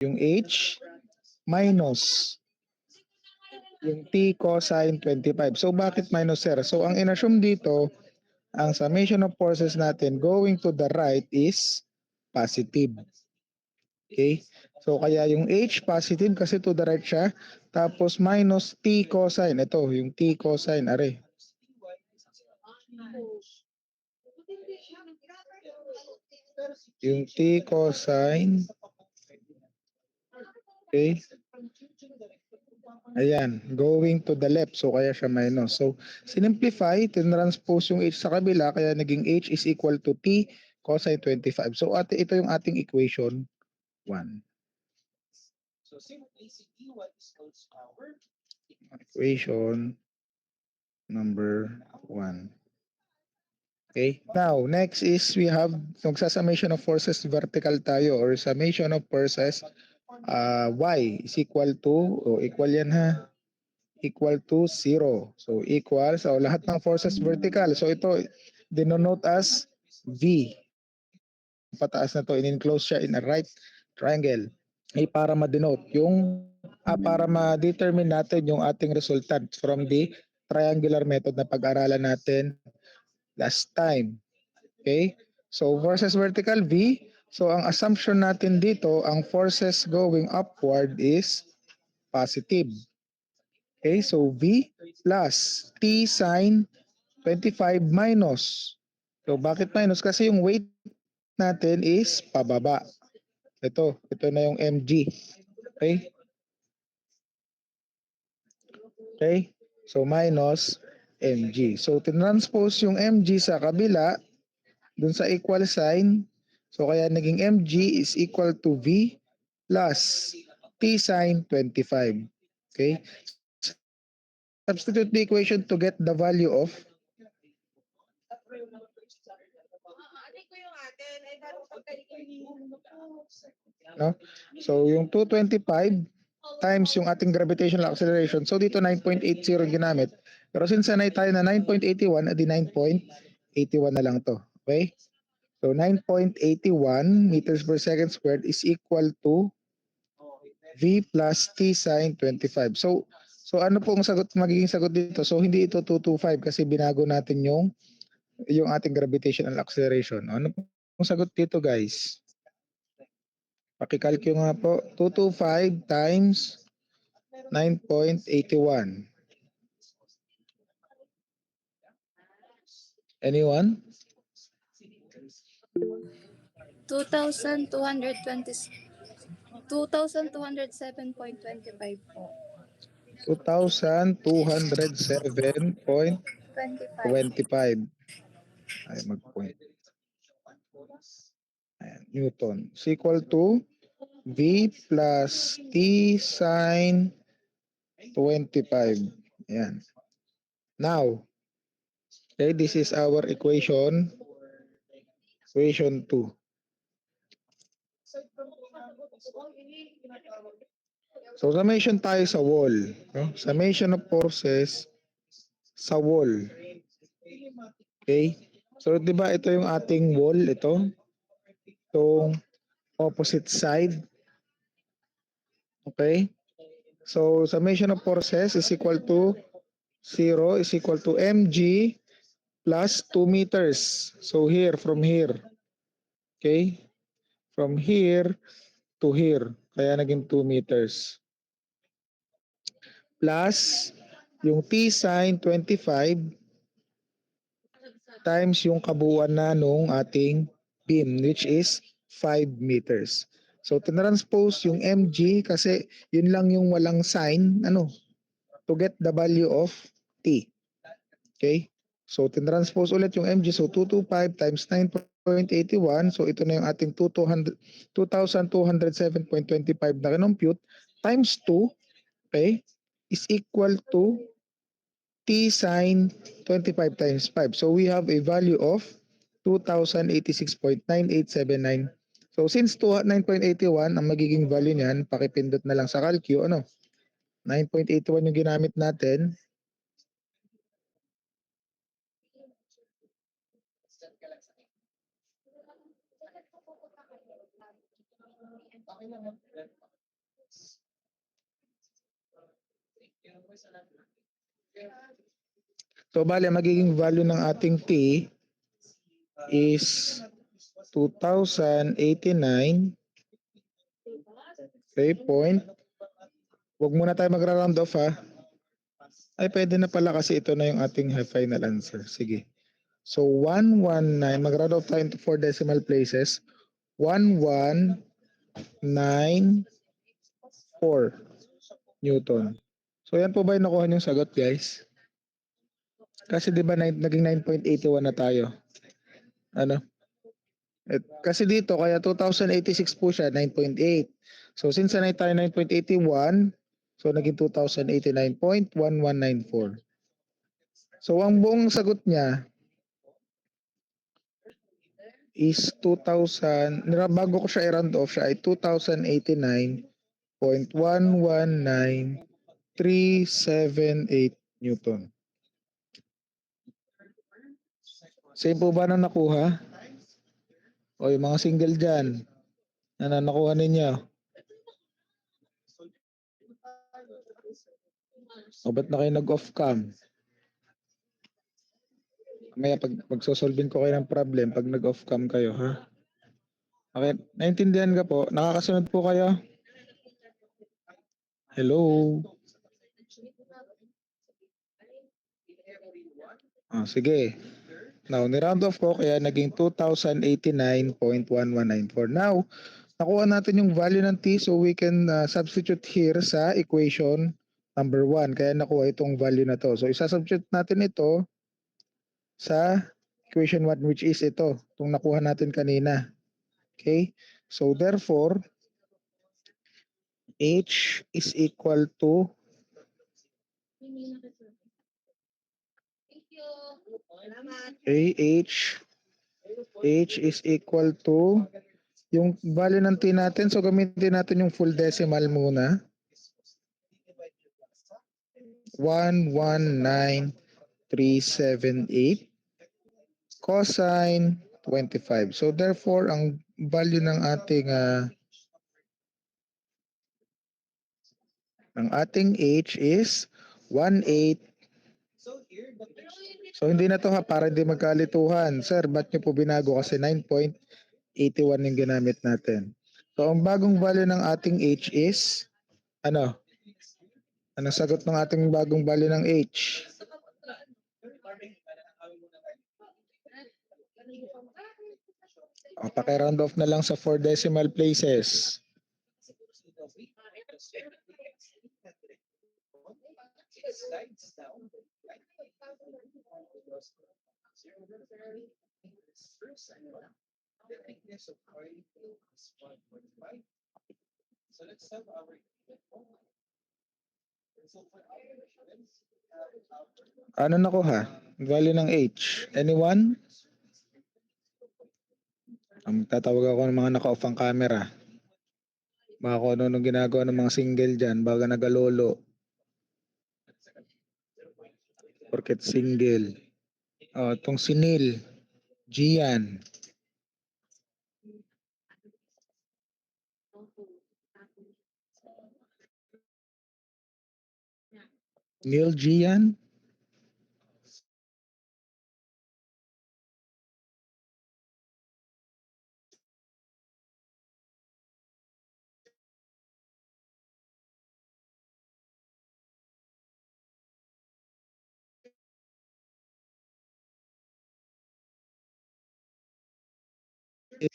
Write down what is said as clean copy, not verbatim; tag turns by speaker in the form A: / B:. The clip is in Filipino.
A: yung H minus yung T cosine 25. So bakit minus, sir? So ang inassume dito, ang summation of forces natin going to the right is positive. Okay? So kaya yung H positive kasi to the right siya. Tapos minus T cosine. Ito, yung T cosine. Are. Yung T cosine. Okay? Ayan, going to the left. So kaya siya minus. So sinimplify, tinranspose yung H sa kabila. Kaya naging H is equal to T cosine 25. So ito yung ating equation 1. Equation number 1. Okay. Now, next is we have summation of forces vertical tayo or summation of forces y is equal to, equal yan ha, equal to 0. So, equal, so lahat ng forces vertical. So, ito, denote as V. Pataas na to, in-enclose siya in a right triangle. Ay para ma-denote yung, para ma-determine natin yung ating resultant from the triangular method na pag-aralan natin last time. Okay? So, versus vertical V. So, ang assumption natin dito, ang forces going upward is positive. Okay? So, V plus T sine 25 minus. So, bakit minus? Kasi yung weight natin is pababa. Ito na yung mg. Okay? Okay? So, minus mg. So, tinranspose yung mg sa kabila, dun sa equal sign. So, kaya naging mg is equal to v plus t sine 25. Okay? Substitute the equation to get the value of no? So, yung 225 times yung ating gravitational acceleration. So, dito 9.80 ginamit. Pero since sanay tayo na 9.81, edi 9.81 na lang to. Okay? So, 9.81 meters per second squared is equal to V plus T sine 25. So ano pong magiging sagot dito? So, hindi ito 225 kasi binago natin yung ating gravitational acceleration. Ano pong sagot dito, guys? Pakikalkyo nga po. 225 times 9.81. Anyone?
B: 2,220 2,207.25 po. 25.
A: 2,207.25. Ay, mag-point. Ayan, Newton. Is equal to V plus T sine 25. Ayan. Now, okay, this is our equation 2. So, summation tayo sa wall. No? Summation of forces sa wall. Okay? So, di ba ito yung ating wall, ito? Itong opposite side. Okay? So, summation of forces is equal to 0 is equal to mg plus 2 meters. So, here, from here. Okay? From here to here. Kaya naging 2 meters. Plus yung T sine 25 times yung kabuuan na nung ating beam which is 5 meters. So, tinranspose yung mg kasi yun lang yung walang sign, to get the value of T. Okay? So, tinranspose ulit yung mg. So, 225 times 9.81. So, ito na yung ating 2,207.25 na kinompute times 2, okay, is equal to T sine 25 times 5. So, we have a value of 2,086.9879. So, since 9.81 ang magiging value niyan, pakipindot na lang sa calcu, 9.81 yung ginamit natin. So, bale, magiging value ng ating T is 2,089. Okay, point. Huwag muna tayo magra-round off ha. Ay, pwede na pala kasi ito na yung ating final answer. Sige. So, 119, mag-round off tayo into 4 decimal places. 1194 Newton. So, yan po ba yung nakuha niyong sagot, guys? Kasi di ba naging 9.81 na tayo? Ano? Kasi dito, kaya 2086 po siya, 9.8. So, since sanay tayo 9.81, so naging 2089.1194. So, ang buong sagot niya is 2,000, bago ko siya i-round off, siya ay 2,089.119378 Newton. Same po ba na nakuha? O yung mga single dyan, na nakuha ninyo? O ba't na kayo nag-off cam? Mamaya pagsosolving ko kayo ng problem pag nag-off cam kayo, ha? Okay, naintindihan ka po? Nakakasunod po kayo? Hello? Sige. Now, ni-round off ko kaya naging 2,089.1194. Now, nakuha natin yung value ng T so we can substitute here sa equation number 1. Kaya nakuha itong value na to. So, isa-substitute natin ito sa equation 1 which is ito, itong nakuha natin kanina. Okay? So, therefore, H is equal to H is equal to yung value ng T natin. So, gamitin natin yung full decimal muna. 119,378 cosine 25. So, therefore, ang value ng ating H is 18. So, hindi na to ha, para hindi magkalituhan. Sir, ba't nyo po binago? Kasi 9.81 yung ginamit natin. So, ang bagong value ng ating H is, ano? Ano sagot ng ating bagong value ng H? O, paki-round off na lang sa 4 decimal places. Ano nakuha? Value ng H. Anyone? Tatawag ako ng mga naka-off ang camera. Baka kung ano ginagawa ng mga single dyan, baga nagalolo. Porket single. Itong si Neil. Gian. Neil Gian?